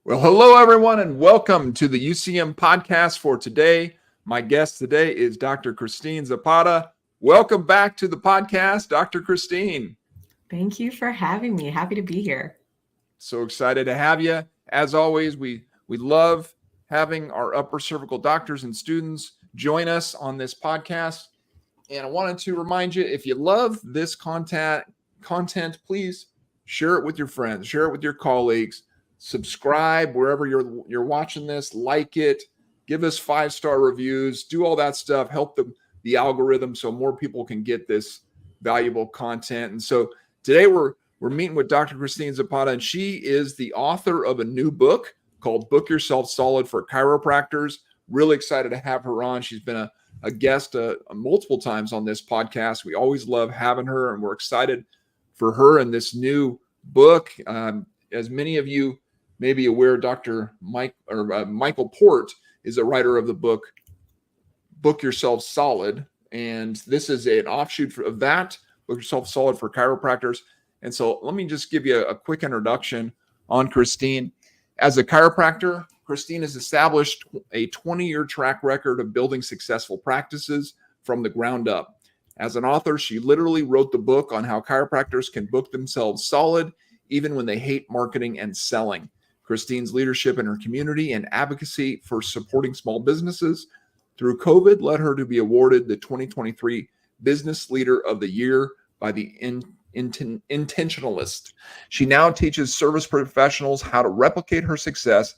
Well, hello, everyone, and welcome to the UCM podcast for today. My guest today is Dr. Christine Zapata. Welcome back to the podcast, Dr. Christine. Thank you for having me. Happy to be here. So excited to have you. As always, we love having our upper cervical doctors and students join us on this podcast. And I wanted to remind you, if you love this content, please share it with your friends, share it with your colleagues. Subscribe wherever you're watching this, like it, give us 5-star reviews, do all that stuff, help the algorithm so more people can get this valuable content. And so today we're meeting with Dr. Christine Zapata, and she is the author of a new book called Book Yourself Solid for Chiropractors. Really excited to have her on. She's been a guest multiple times on this podcast. We always love having her, and we're excited for her and this new book. As many of you may be aware, Dr. Michael Port is a writer of the book Book Yourself Solid, and this is an offshoot of that, Book Yourself Solid for Chiropractors. And so let me just give you a quick introduction on Christine. As a chiropractor, Christine has established a 20-year track record of building successful practices from the ground up. As an author, she literally wrote the book on how chiropractors can book themselves solid even when they hate marketing and selling. Christine's leadership in her community and advocacy for supporting small businesses through COVID led her to be awarded the 2023 Business Leader of the Year by the Intentionalist. She now teaches service professionals how to replicate her success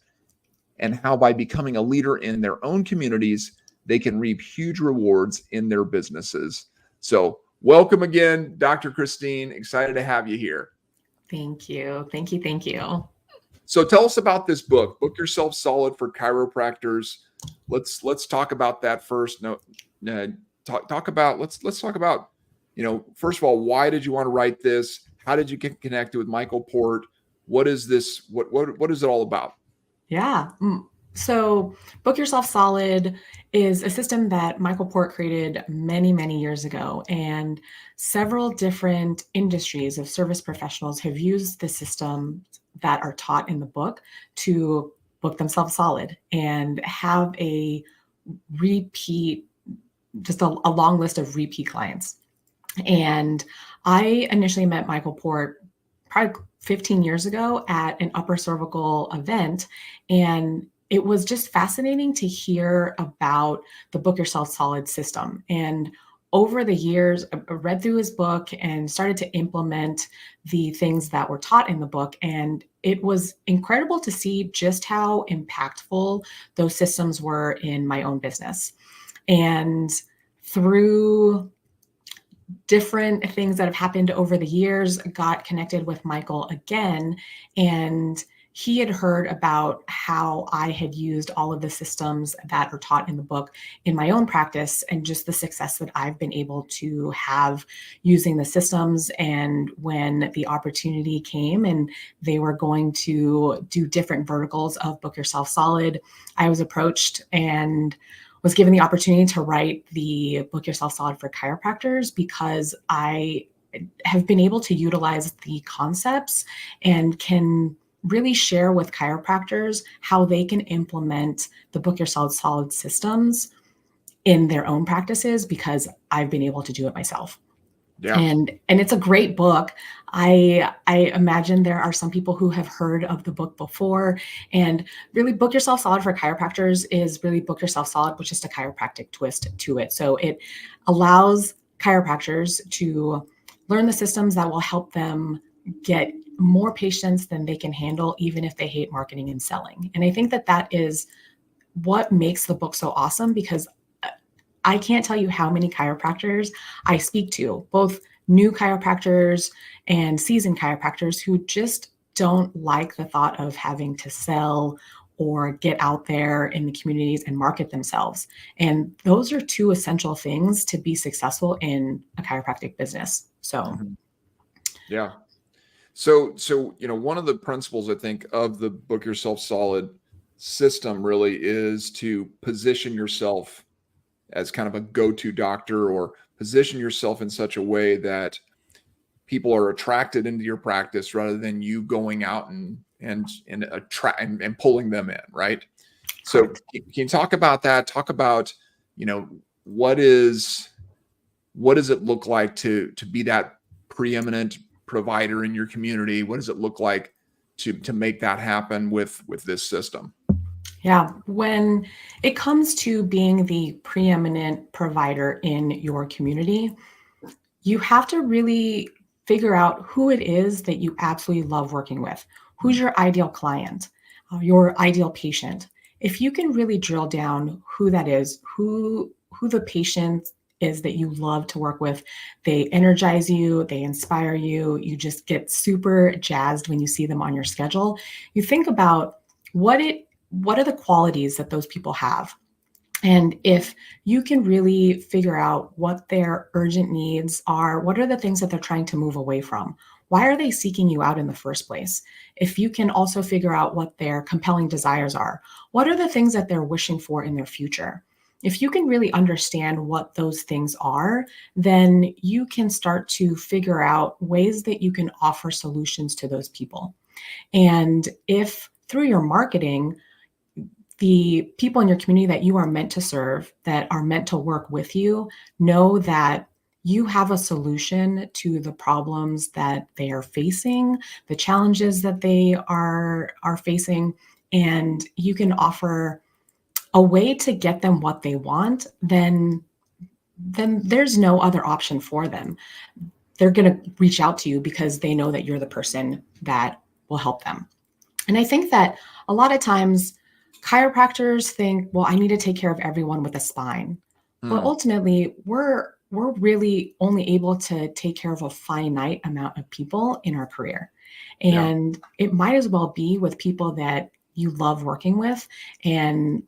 and how by becoming a leader in their own communities, they can reap huge rewards in their businesses. So welcome again, Dr. Christine. Excited to have you here. Thank you. Thank you. Thank you. So tell us about this book, Book Yourself Solid for Chiropractors. Let's talk about that first. Let's talk about, first of all, why did you want to write this? How did you get connected with Michael Port? What is this? What is it all about? Yeah. So Book Yourself Solid is a system that Michael Port created many, many years ago. And several different industries of service professionals have used the system that are taught in the book to book themselves solid and have a repeat, just a long list of repeat clients. And I initially met Michael Port probably 15 years ago at an upper cervical event. And it was just fascinating to hear about the Book Yourself Solid system. And over the years, I read through his book and started to implement the things that were taught in the book. And it was incredible to see just how impactful those systems were in my own business. And through different things that have happened over the years, got connected with Michael again, and he had heard about how I had used all of the systems that are taught in the book in my own practice and just the success that I've been able to have using the systems. And when the opportunity came and they were going to do different verticals of Book Yourself Solid, I was approached and was given the opportunity to write the Book Yourself Solid for Chiropractors because I have been able to utilize the concepts and can really share with chiropractors how they can implement the Book Yourself Solid systems in their own practices because I've been able to do it myself. Yeah. And it's a great book. I imagine there are some people who have heard of the book before, and really Book Yourself Solid for Chiropractors is really Book Yourself Solid with just a chiropractic twist to it. So it allows chiropractors to learn the systems that will help them get more patients than they can handle, even if they hate marketing and selling. And I think that that is what makes the book so awesome, because I can't tell you how many chiropractors I speak to, both new chiropractors and seasoned chiropractors, who just don't like the thought of having to sell or get out there in the communities and market themselves. And those are two essential things to be successful in a chiropractic business. So, yeah. So, one of the principles I think of the Book Yourself Solid system really is to position yourself as kind of a go-to doctor, or position yourself in such a way that people are attracted into your practice rather than you going out and attract and pulling them in, right? So Correct. can you talk about that? Talk about, what does it look like to be that preeminent provider in your community? What does it look like to make that happen with this system? Yeah. When it comes to being the preeminent provider in your community, you have to really figure out who it is that you absolutely love working with. Who's your ideal client, your ideal patient? If you can really drill down who that is, who the patient is that you love to work with, they energize you, they inspire you, you just get super jazzed when you see them on your schedule. You think about what are the qualities that those people have? And if you can really figure out what their urgent needs are, what are the things that they're trying to move away from? Why are they seeking you out in the first place? If you can also figure out what their compelling desires are, what are the things that they're wishing for in their future? If you can really understand what those things are, then you can start to figure out ways that you can offer solutions to those people. And if through your marketing, the people in your community that you are meant to serve, that are meant to work with you, know that you have a solution to the problems that they are facing, the challenges that they are facing, and you can offer a way to get them what they want, then there's no other option for them. They're going to reach out to you because they know that you're the person that will help them. And I think that a lot of times chiropractors think, well, I need to take care of everyone with a spine. But ultimately, we're really only able to take care of a finite amount of people in our career. Yeah. And it might as well be with people that you love working with. And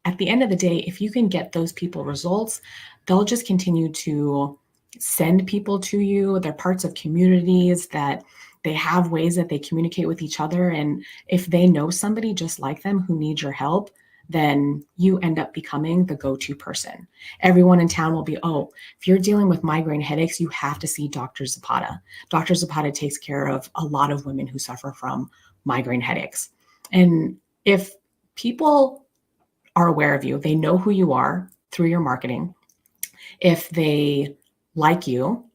at the end of the day, if you can get those people results, they'll just continue to send people to you. They're parts of communities that they have ways that they communicate with each other. And if they know somebody just like them who needs your help, then you end up becoming the go-to person. Everyone in town will be, oh, if you're dealing with migraine headaches, you have to see Dr. Zapata. Dr. Zapata takes care of a lot of women who suffer from migraine headaches. And if people are aware of you, they know who you are through your marketing, if they like you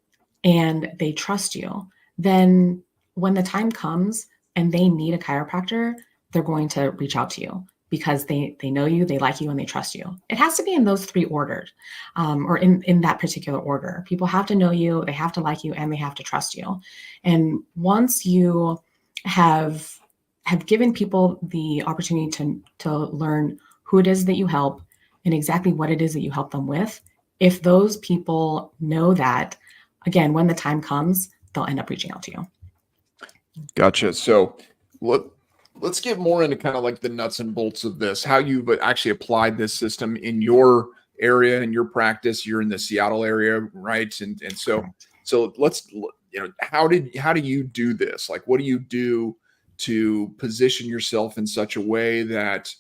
and they trust you, then when the time comes and they need a chiropractor, they're going to reach out to you because they know you, they like you, and they trust you. It has to be in those three orders, or in that particular order. People have to know you, they have to like you, and they have to trust you. And once you have given people the opportunity to learn who it is that you help and exactly what it is that you help them with, if those people know that, again, when the time comes, they'll end up reaching out to you. Gotcha. So let's get more into kind of like the nuts and bolts of this, how you actually applied this system in your area, in your practice. You're in the Seattle area, right? And so let's, how do you do this? Like, what do you do to position yourself in such a way that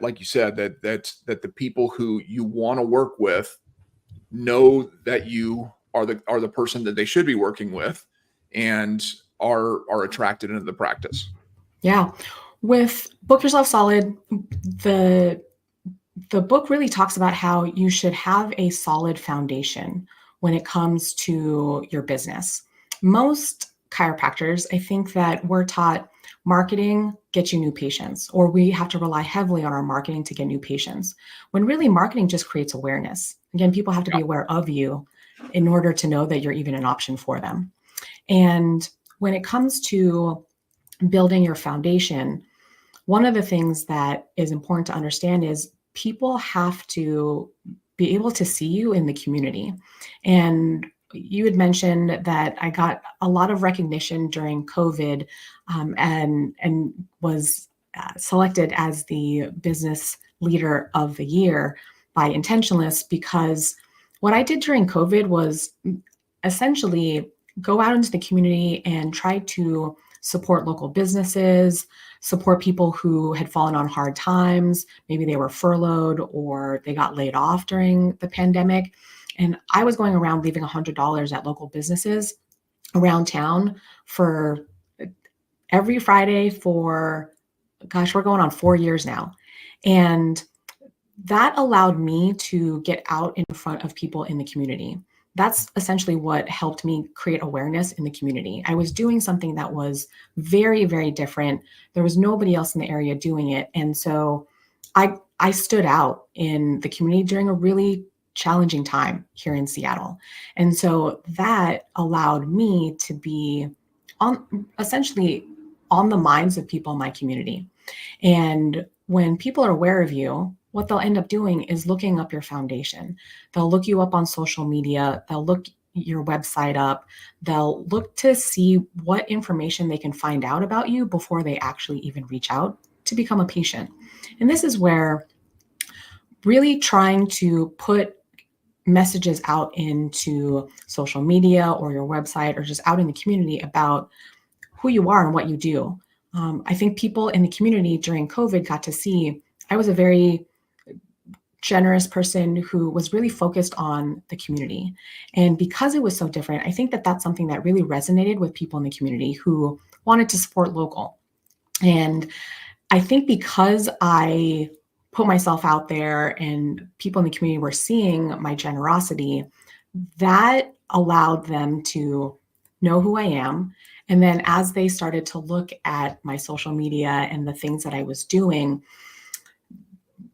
like you said, that the people who you want to work with know that you are the person that they should be working with and are attracted into the practice? Yeah. With Book Yourself Solid, the book really talks about how you should have a solid foundation when it comes to your business. Most chiropractors, I think that we're taught marketing gets you new patients, or we have to rely heavily on our marketing to get new patients, when really marketing just creates awareness. Again, people have to be aware of you in order to know that you're even an option for them. And when it comes to building your foundation, one of the things that is important to understand is people have to be able to see you in the community. And you had mentioned that I got a lot of recognition during COVID, and was selected as the business leader of the year by Intentionalist, because what I did during COVID was essentially go out into the community and try to support local businesses, support people who had fallen on hard times. Maybe they were furloughed or they got laid off during the pandemic. And I was going around leaving $100 at local businesses around town for every Friday for, gosh, we're going on 4 years now. And that allowed me to get out in front of people in the community. That's essentially what helped me create awareness in the community. I was doing something that was very, very different. There was nobody else in the area doing it. And so I stood out in the community during a really challenging time here in Seattle. And so that allowed me to be on essentially on the minds of people in my community. And when people are aware of you, what they'll end up doing is looking up your foundation. They'll look you up on social media, they'll look your website up, they'll look to see what information they can find out about you before they actually even reach out to become a patient. And this is where really trying to put messages out into social media or your website or just out in the community about who you are and what you do. I think people in the community during COVID got to see I was a very generous person who was really focused on the community. And because it was so different, I think that that's something that really resonated with people in the community who wanted to support local. And I think because I put myself out there and people in the community were seeing my generosity, that allowed them to know who I am. And then as they started to look at my social media and the things that I was doing,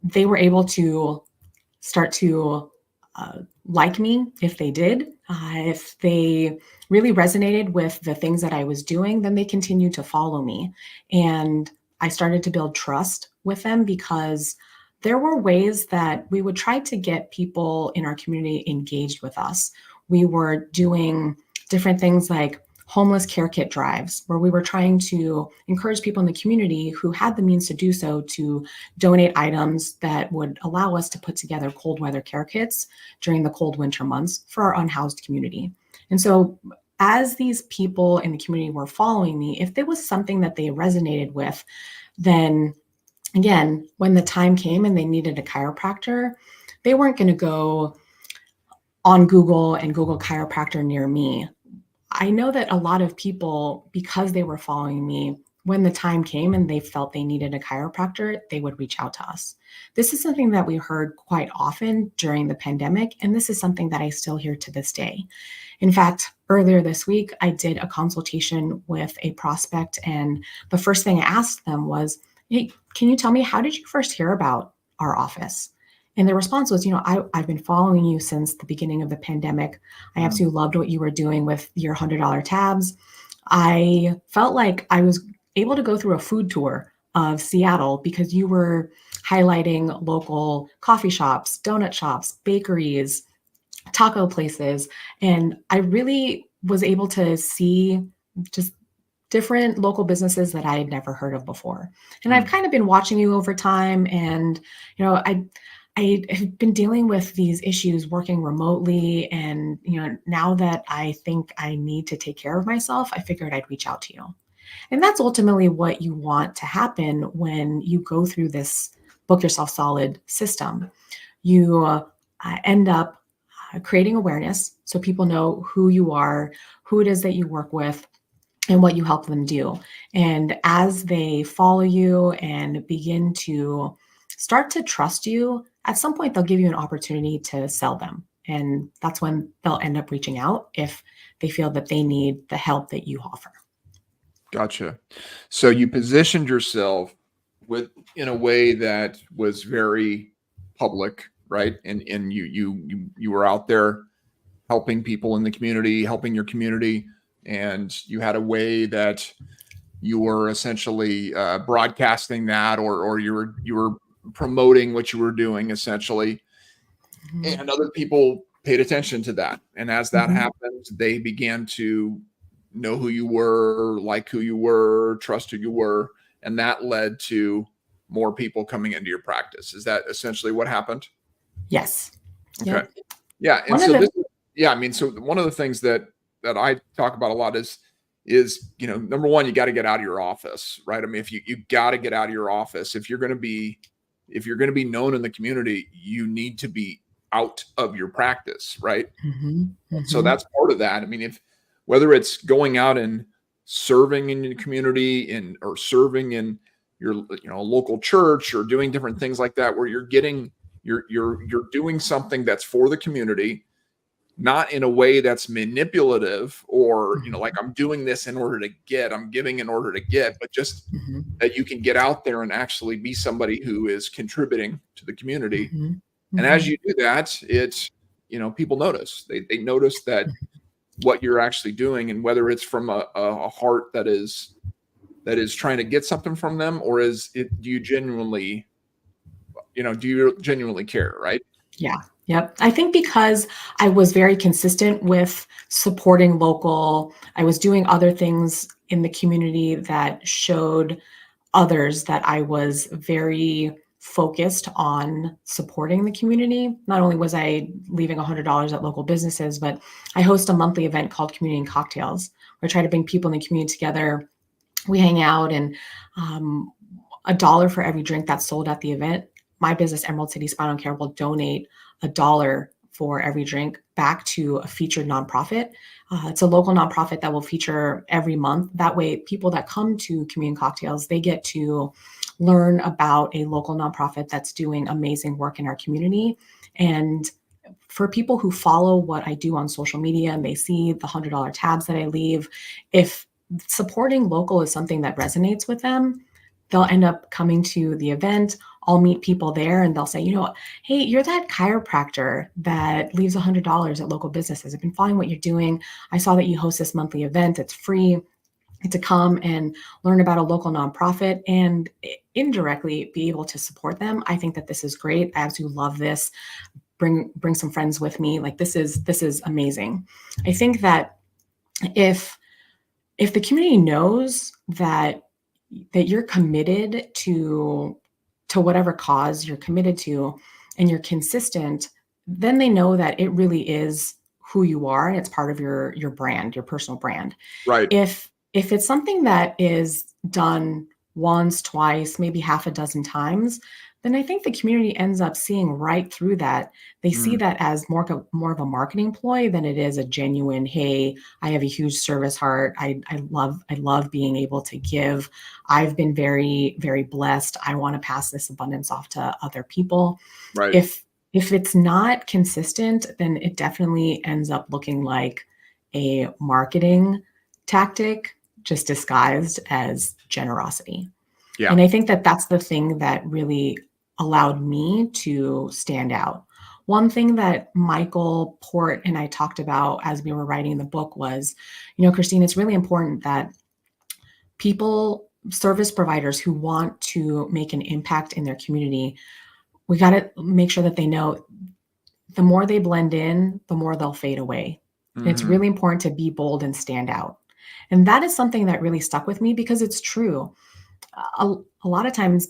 they were able to start to like me if they did. If they really resonated with the things that I was doing, then they continued to follow me. And I started to build trust with them because there were ways that we would try to get people in our community engaged with us. We were doing different things like homeless care kit drives, where we were trying to encourage people in the community who had the means to do so to donate items that would allow us to put together cold weather care kits during the cold winter months for our unhoused community. And so as these people in the community were following me, if there was something that they resonated with, then again, when the time came and they needed a chiropractor, they weren't going to go on Google and Google chiropractor near me. I know that a lot of people, because they were following me, when the time came and they felt they needed a chiropractor, they would reach out to us. This is something that we heard quite often during the pandemic, and this is something that I still hear to this day. In fact, earlier this week, I did a consultation with a prospect, and the first thing I asked them was, hey, can you tell me, how did you first hear about our office? And the response was, I've been following you since the beginning of the pandemic. I absolutely loved what you were doing with your $100 tabs. I felt like I was able to go through a food tour of Seattle because you were highlighting local coffee shops, donut shops, bakeries, taco places. And I really was able to see just different local businesses that I had never heard of before. And I've kind of been watching you over time. And, I have been dealing with these issues working remotely. And, now that I think I need to take care of myself, I figured I'd reach out to you. And that's ultimately what you want to happen when you go through this Book Yourself Solid system. You end up creating awareness so people know who you are, who it is that you work with, and what you help them do. And as they follow you and begin to start to trust you, at some point they'll give you an opportunity to sell them. And that's when they'll end up reaching out if they feel that they need the help that you offer. Gotcha. So you positioned yourself in a way that was very public, right? And you were out there helping people in the community, helping your community, and you had a way that you were essentially broadcasting that, or you were promoting what you were doing essentially, Mm-hmm. and other people paid attention to that. And as that Mm-hmm. happened, they began to know who you were, like who you were, trust who you were, and that led to more people coming into your practice. Is that essentially what happened? Yes. Okay. Yep. Yeah. And One of so the yeah, I mean, so one of the things that I talk about a lot is, number one, you got to get out of your office, right? I mean, if you got to get out of your office, if you're going to be known in the community, you need to be out of your practice, right? Mm-hmm. So Mm-hmm. that's part of that. I mean, whether it's going out and serving in your community or serving in your local church, or doing different things like that, where you're doing something that's for the community, not in a way that's manipulative, or like I'm doing this in order to get, I'm giving in order to get, but just that you can get out there and actually be somebody who is contributing to the community. And as you do that, it's, people notice. They notice that what you're actually doing, and whether it's from a heart that is trying to get something from them, or do you genuinely care, right? Yeah. Yep. I think because I was very consistent with supporting local, I was doing other things in the community that showed others that I was very focused on supporting the community. Not only was I leaving $100 at local businesses, but I host a monthly event called Community and Cocktails, where I try to bring people in the community together. We hang out, and $1 for every drink that's sold at the event, my business, Emerald City Spinal Care, will donate $1 for every drink back to a featured nonprofit. It's a local nonprofit that will feature every month. That way, people that come to Community Cocktails, they get to learn about a local nonprofit that's doing amazing work in our community. And for people who follow what I do on social media and they see the $100 tabs that I leave, if supporting local is something that resonates with them, they'll end up coming to the event. I'll meet people there and they'll say, hey, you're that chiropractor that leaves $100 at local businesses. I've been following what you're doing. I saw that you host this monthly event. It's free. To come and learn about a local nonprofit and indirectly be able to support them. I think that this is great. I absolutely love this. Bring some friends with me. Like this is amazing. I think that if the community knows that you're committed to whatever cause you're committed to, and you're consistent, then they know that it really is who you are, and it's part of your brand, your personal brand. Right. If it's something that is done once, twice, maybe half a dozen times, then I think the community ends up seeing right through that. They see that as more of a marketing ploy than it is a genuine, hey, I have a huge service heart. I love being able to give. I've been very, very blessed. I want to pass this abundance off to other people. Right. If it's not consistent, then it definitely ends up looking like a marketing tactic, just disguised as generosity. Yeah. And I think that that's the thing that really allowed me to stand out. One thing that Michael Port and I talked about as we were writing the book was, Christine, it's really important that people, service providers who want to make an impact in their community, we got to make sure that they know the more they blend in, the more they'll fade away. And it's really important to be bold and stand out. And that is something that really stuck with me because it's true. A lot of times,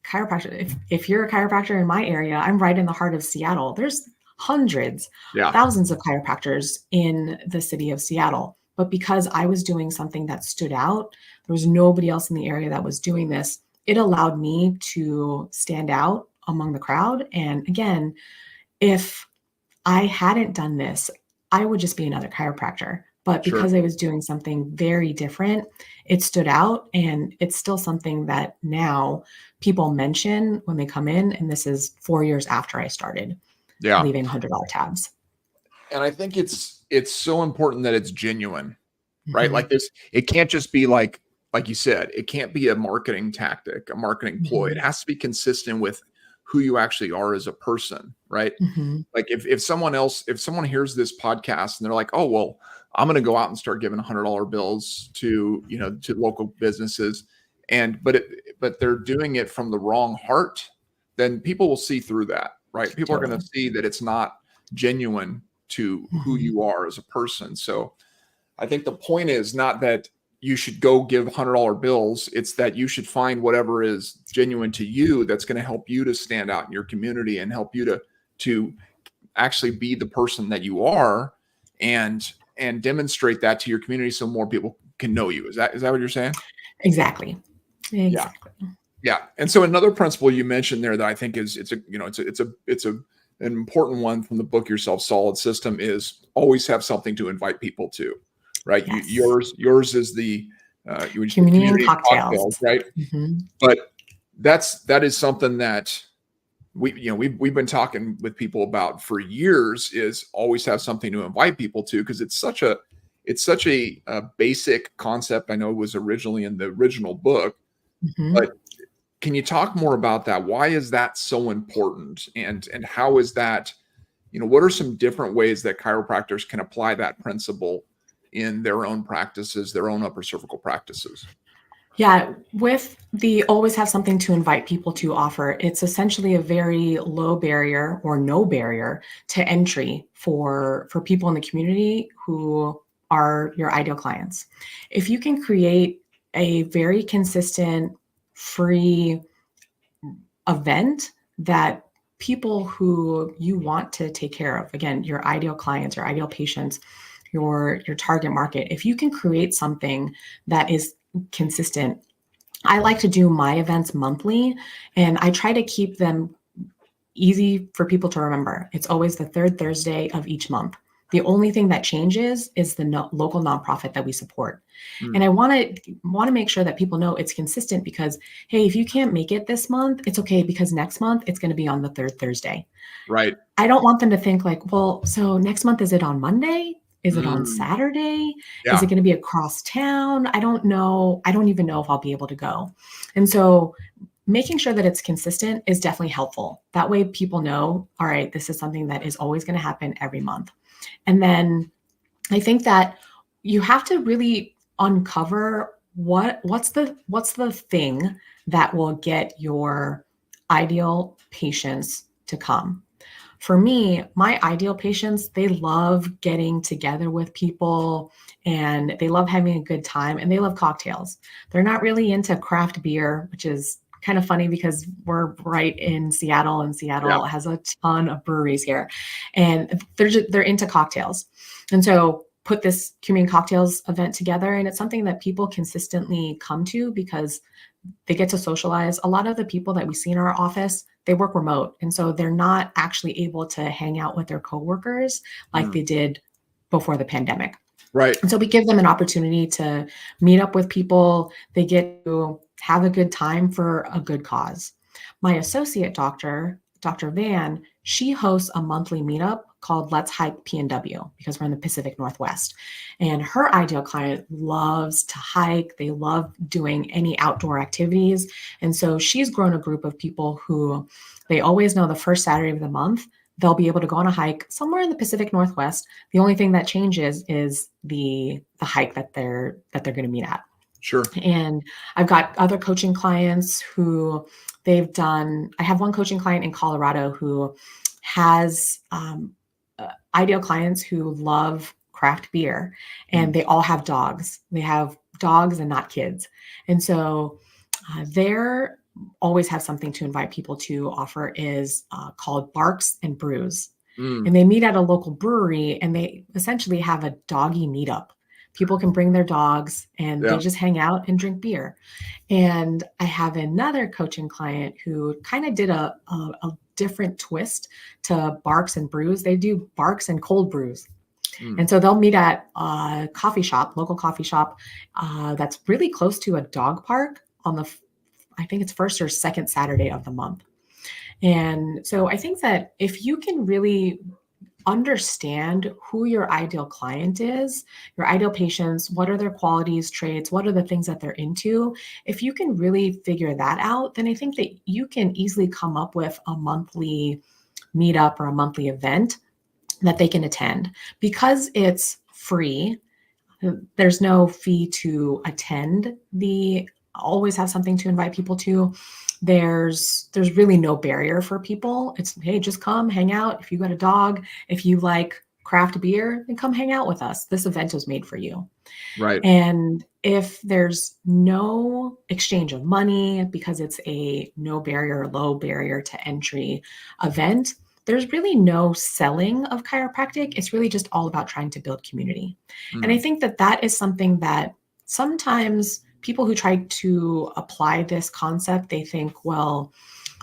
chiropractor, if you're a chiropractor in my area, I'm right in the heart of Seattle. There's hundreds, thousands of chiropractors in the city of Seattle. But because I was doing something that stood out, there was nobody else in the area that was doing this. It allowed me to stand out among the crowd. And again, if I hadn't done this, I would just be another chiropractor. But because I was doing something very different, it stood out. And it's still something that now people mention when they come in. And this is 4 years after I started leaving $100 tabs. And I think it's so important that it's genuine, right? Like this, it can't just be like you said, it can't be a marketing tactic, a marketing ploy. It has to be consistent with who you actually are as a person, right? Like if someone hears this podcast and they're like, oh, well, I'm going to go out and start giving $100 bills to local businesses, but they're doing it from the wrong heart, then people will see through that, right? People are going to see that it's not genuine to who you are as a person. So I think the point is not that you should go give $100 bills. It's that you should find whatever is genuine to you that's going to help you to stand out in your community and help you to actually be the person that you are and demonstrate that to your community so more people can know you. Is that what you're saying? Exactly. Yeah. And so another principle you mentioned there that I think is an important one from the book Yourself Solid System is always have something to invite people to. right? Yes. Yours is the Community and cocktails, cocktails. right? Mhm. But that is something that we've been talking with people about for years, is always have something to invite people to, because it's such a basic concept. I know it was originally in the original book, Mhm. but can you talk more about that? Why is that so important? And how is that, what are some different ways that chiropractors can apply that principle in their own practices, their own upper cervical practices? Yeah, with the always have something to invite people to offer, it's essentially a very low barrier or no barrier to entry for people in the community who are your ideal clients. If you can create a very consistent, free event that people who you want to take care of, again, your ideal clients, your ideal patients, your target market, if you can create something that is consistent. I like to do my events monthly, and I try to keep them easy for people to remember. It's always the third Thursday of each month. The only thing that changes is the local nonprofit that we support. And I want to make sure that people know it's consistent, because hey, if you can't make it this month, it's okay, because next month it's going to be on the third Thursday. Right. I don't want them to think like, well, so next month, is it on Monday? Is it on Mm, Saturday? Is yeah. it going to be across town? I don't know. I don't even know if I'll be able to go. And so making sure that it's consistent is definitely helpful. That way people know, all right, this is something that is always going to happen every month. And then I think that you have to really uncover what's the thing that will get your ideal patients to come. For me, my ideal patients, they love getting together with people, and they love having a good time, and they love cocktails. They're not really into craft beer, which is kind of funny because we're right in Seattle, and Yeah. Seattle has a ton of breweries here, and they're into cocktails. And so put this community cocktails event together, and it's something that people consistently come to because they get to socialize. A lot of the people that we see in our office, they work remote. And so they're not actually able to hang out with their coworkers like Mm, they did before the pandemic. right. And so we give them an opportunity to meet up with people. They get to have a good time for a good cause. My associate doctor, Dr. Van, she hosts a monthly meetup called Let's Hike PNW, because we're in the Pacific Northwest. And her ideal client loves to hike. They love doing any outdoor activities. And so she's grown a group of people who they always know the first Saturday of the month, they'll be able to go on a hike somewhere in the Pacific Northwest. The only thing that changes is the hike that they're going to meet at. Sure. And I've got other coaching clients who I have one coaching client in Colorado who has ideal clients who love craft beer, and they all have dogs. They have dogs and not kids. And so they're always have something to invite people to offer is called Barks and Brews. And Mm, they meet at a local brewery, and they essentially have a doggy meetup. People can bring their dogs, and they yeah. just hang out and drink beer. And I have another coaching client who kind of did a different twist to Barks and Brews. They do Barks and cold brews. Mm, And so they'll meet at a local coffee shop that's really close to a dog park on I think it's first or second Saturday of the month. And so I think that if you can really understand who your ideal client is, your ideal patients, what are their qualities, traits, what are the things that they're into, if you can really figure that out, then I think that you can easily come up with a monthly meetup or a monthly event that they can attend. Because it's free, there's no fee to attend. The always have something to invite people to. There's really no barrier for people. It's, hey, just come hang out. If you got a dog, if you like craft beer, then come hang out with us. This event was made for you. right. And if there's no exchange of money, because it's a no barrier, low barrier to entry event, there's really no selling of chiropractic. It's really just all about trying to build community. And I Mm, think that that is something that sometimes people who try to apply this concept, they think, well,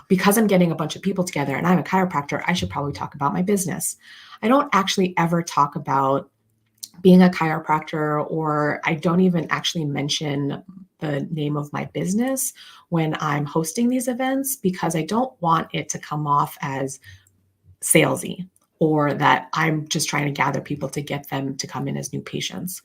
because I'm getting a bunch of people together and I'm a chiropractor, I should probably talk about my business. I don't actually ever talk about being a chiropractor, or I don't even actually mention the name of my business when I'm hosting these events, because I don't want it to come off as salesy, or that I'm just trying to gather people to get them to come in as new patients.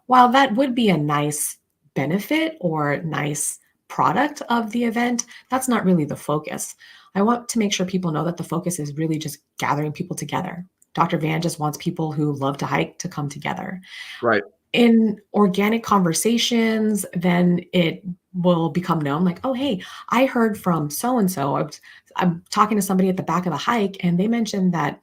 While that would be a nice benefit or nice product of the event, that's not really the focus. I want to make sure people know that the focus is really just gathering people together. Dr. Van just wants people who love to hike to come together. Right. In organic conversations, then it will become known, like, oh, hey, I heard from so and so. I'm talking to somebody at the back of the hike, and they mentioned that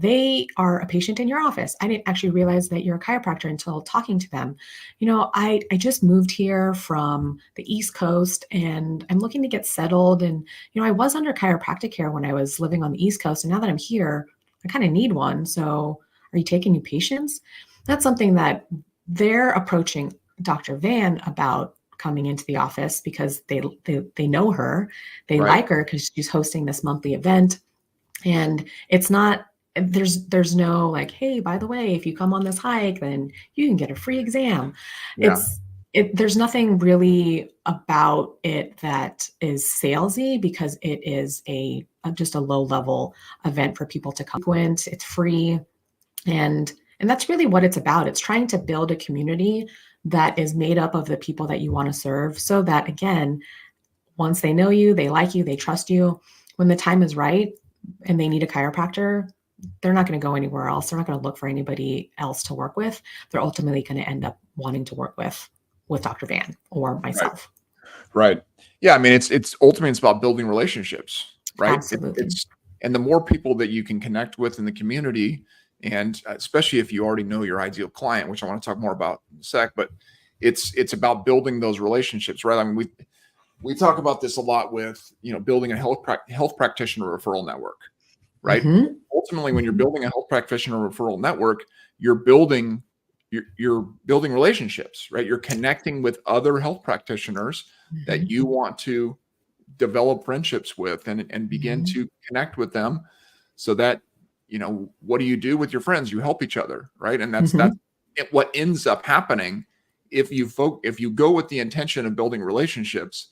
they are a patient in your office. I didn't actually realize that you're a chiropractor until talking to them. I just moved here from the East Coast, and I'm looking to get settled. And, I was under chiropractic care when I was living on the East Coast. And now that I'm here, I kind of need one. So are you taking new patients? That's something that they're approaching Dr. Van about coming into the office, because they know her, they Right. like her because she's hosting this monthly event. And it's not, there's no like, hey, by the way, if you come on this hike, then you can get a free exam. Yeah. There's nothing really about it that is salesy, because it is just a low level event for people to come. It's free. And that's really what it's about. It's trying to build a community that is made up of the people that you want to serve, so that, again, once they know you, they like you, they trust you, when the time is right and they need a chiropractor, they're not going to go anywhere else. They're not going to look for anybody else to work with. They're ultimately going to end up wanting to work with Dr. Van or myself. Right. Yeah. I mean, it's ultimately, it's about building relationships, right? Absolutely. And the more people that you can connect with in the community, and especially if you already know your ideal client, which I want to talk more about in a sec, but it's about building those relationships, right? I mean, we talk about this a lot with, building a health practitioner referral network, right? Mm-hmm. Ultimately, when you're building a health practitioner referral network, you're building relationships, right? You're connecting with other health practitioners that you want to develop friendships with, and begin to connect with them, so that, what do you do with your friends? You help each other, right? And that's what ends up happening. If you go with the intention of building relationships,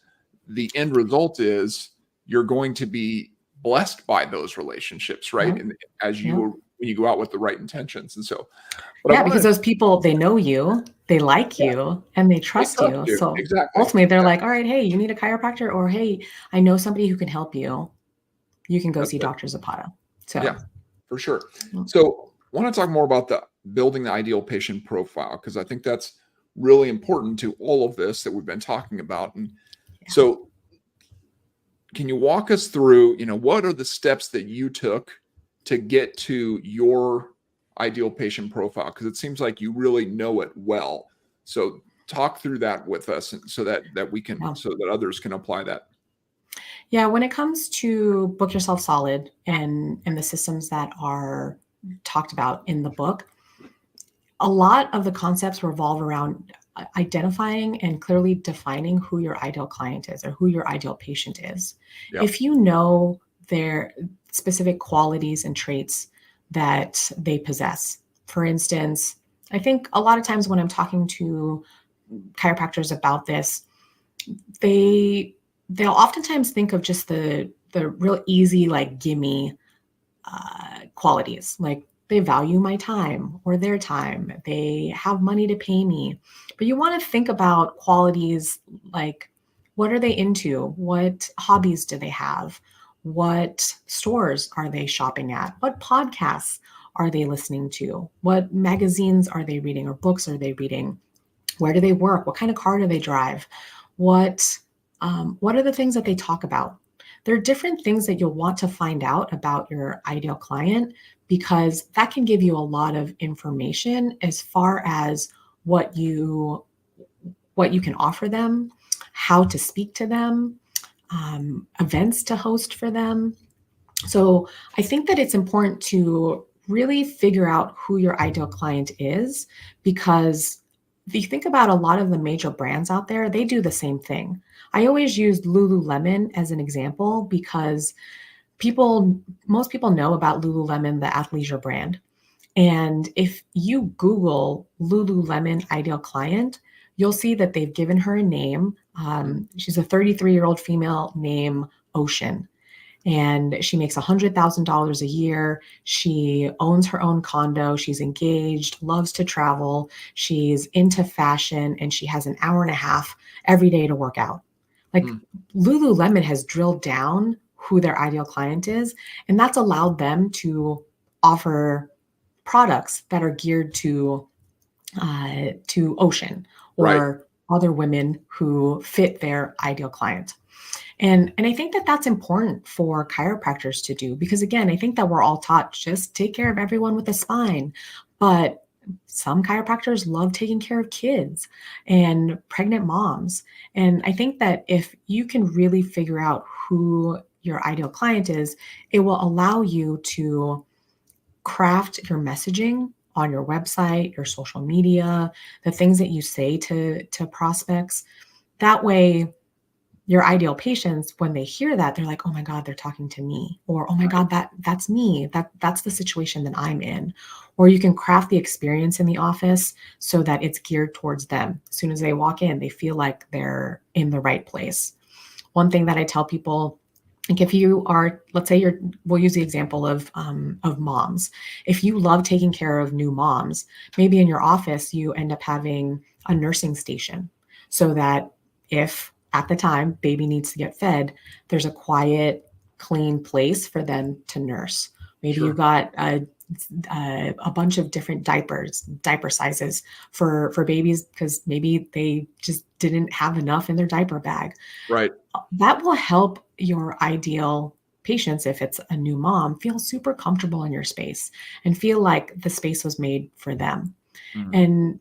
the end result is you're going to be blessed by those relationships, right? And when you go out with the right intentions. And so, because those people, they know you, they like you, and they trust you. So ultimately they're like, all right, hey, you need a chiropractor, or hey, I know somebody who can help you. You can go see Dr. Zapata. So yeah, for sure. So I want to talk more about the building the ideal patient profile, because I think that's really important to all of this that we've been talking about. And so can you walk us through, what are the steps that you took to get to your ideal patient profile? Because it seems like you really know it well. So talk through that with us, so that we can, so that others can apply that. Yeah, when it comes to Book Yourself Solid and the systems that are talked about in the book, a lot of the concepts revolve around identifying and clearly defining who your ideal client is, or who your ideal patient is. Yeah. If you know their specific qualities and traits that they possess. For instance, I think a lot of times when I'm talking to chiropractors about this, they'll oftentimes think of just the real easy, like, gimme qualities, like they value my time or their time, they have money to pay me. But you want to think about qualities like, what are they into? What hobbies do they have? What stores are they shopping at? What podcasts are they listening to? What magazines are they reading, or books are they reading? Where do they work? What kind of car do they drive? What are the things that they talk about? There are different things that you'll want to find out about your ideal client, because that can give you a lot of information as far as what you can offer them, how to speak to them, events to host for them. So I think that it's important to really figure out who your ideal client is, because if you think about a lot of the major brands out there, they do the same thing. I always use Lululemon as an example, because most people know about Lululemon, the athleisure brand. And if you Google Lululemon ideal client, you'll see that they've given her a name. She's a 33-year-old female named Ocean, and she makes $100,000 a year. She owns her own condo. She's engaged, loves to travel. She's into fashion, and she has an hour and a half every day to work out. Like Lululemon has drilled down who their ideal client is, and that's allowed them to offer products that are geared to Ocean or other women who fit their ideal client. And I think that that's important for chiropractors to do, because again, I think that we're all taught just take care of everyone with a spine, but some chiropractors love taking care of kids and pregnant moms. And I think that if you can really figure out who your ideal client is, it will allow you to craft your messaging on your website, your social media, the things that you say to prospects. That way, your ideal patients, when they hear that, they're like, oh my God, they're talking to me. Or, oh my God, that's me. That's the situation that I'm in. Or you can craft the experience in the office so that it's geared towards them. As soon as they walk in, they feel like they're in the right place. One thing that I tell people, like if you are, let's say we'll use the example of moms. If you love taking care of new moms, maybe in your office, you end up having a nursing station so that if at the time baby needs to get fed, there's a quiet, clean place for them to nurse. Maybe you got a bunch of different diaper sizes for babies because maybe they just didn't have enough in their diaper bag. Right. That will help your ideal patients, if it's a new mom, feel super comfortable in your space and feel like the space was made for them. And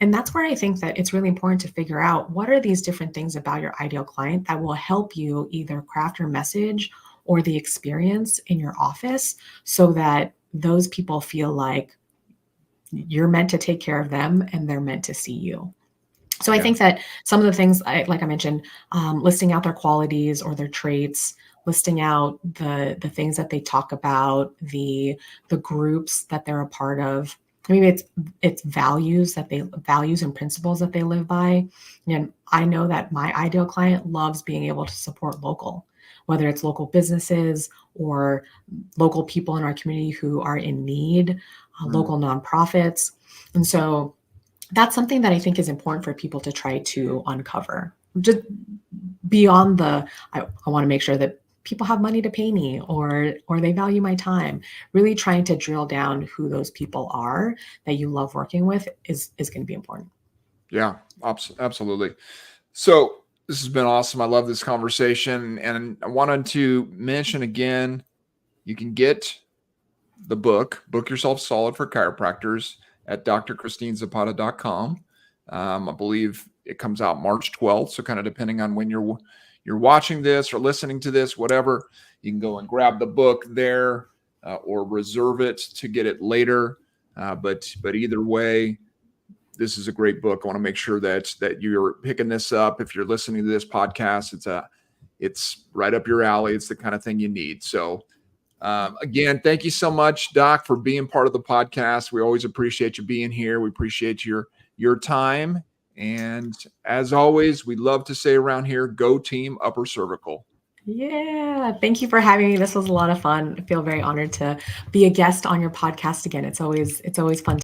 that's where I think that it's really important to figure out what are these different things about your ideal client that will help you either craft your message or the experience in your office so that those people feel like you're meant to take care of them and they're meant to see you. So I think that some of the things, like I mentioned, listing out their qualities or their traits, listing out the things that they talk about, the groups that they're a part of. Maybe it's values and principles that they live by. And I know that my ideal client loves being able to support local, whether it's local businesses or local people in our community who are in need, local nonprofits. And so that's something that I think is important for people to try to uncover. Just beyond I want to make sure that people have money to pay me or they value my time. Really trying to drill down who those people are that you love working with is going to be important. Yeah, absolutely. So this has been awesome. I love this conversation. And I wanted to mention again, you can get the book Yourself Solid for Chiropractors at drchristinezapata.com. I believe it comes out March 12th. So kind of depending on when you're watching this or listening to this, whatever, you can go and grab the book there or reserve it to get it later. But either way, this is a great book. I want to make sure that you're picking this up. If you're listening to this podcast, it's right up your alley. It's the kind of thing you need. So again, thank you so much, Doc, for being part of the podcast. We always appreciate you being here. We appreciate your time. And as always, we love to say around here, go team upper cervical. Yeah. Thank you for having me. This was a lot of fun. I feel very honored to be a guest on your podcast again. It's always fun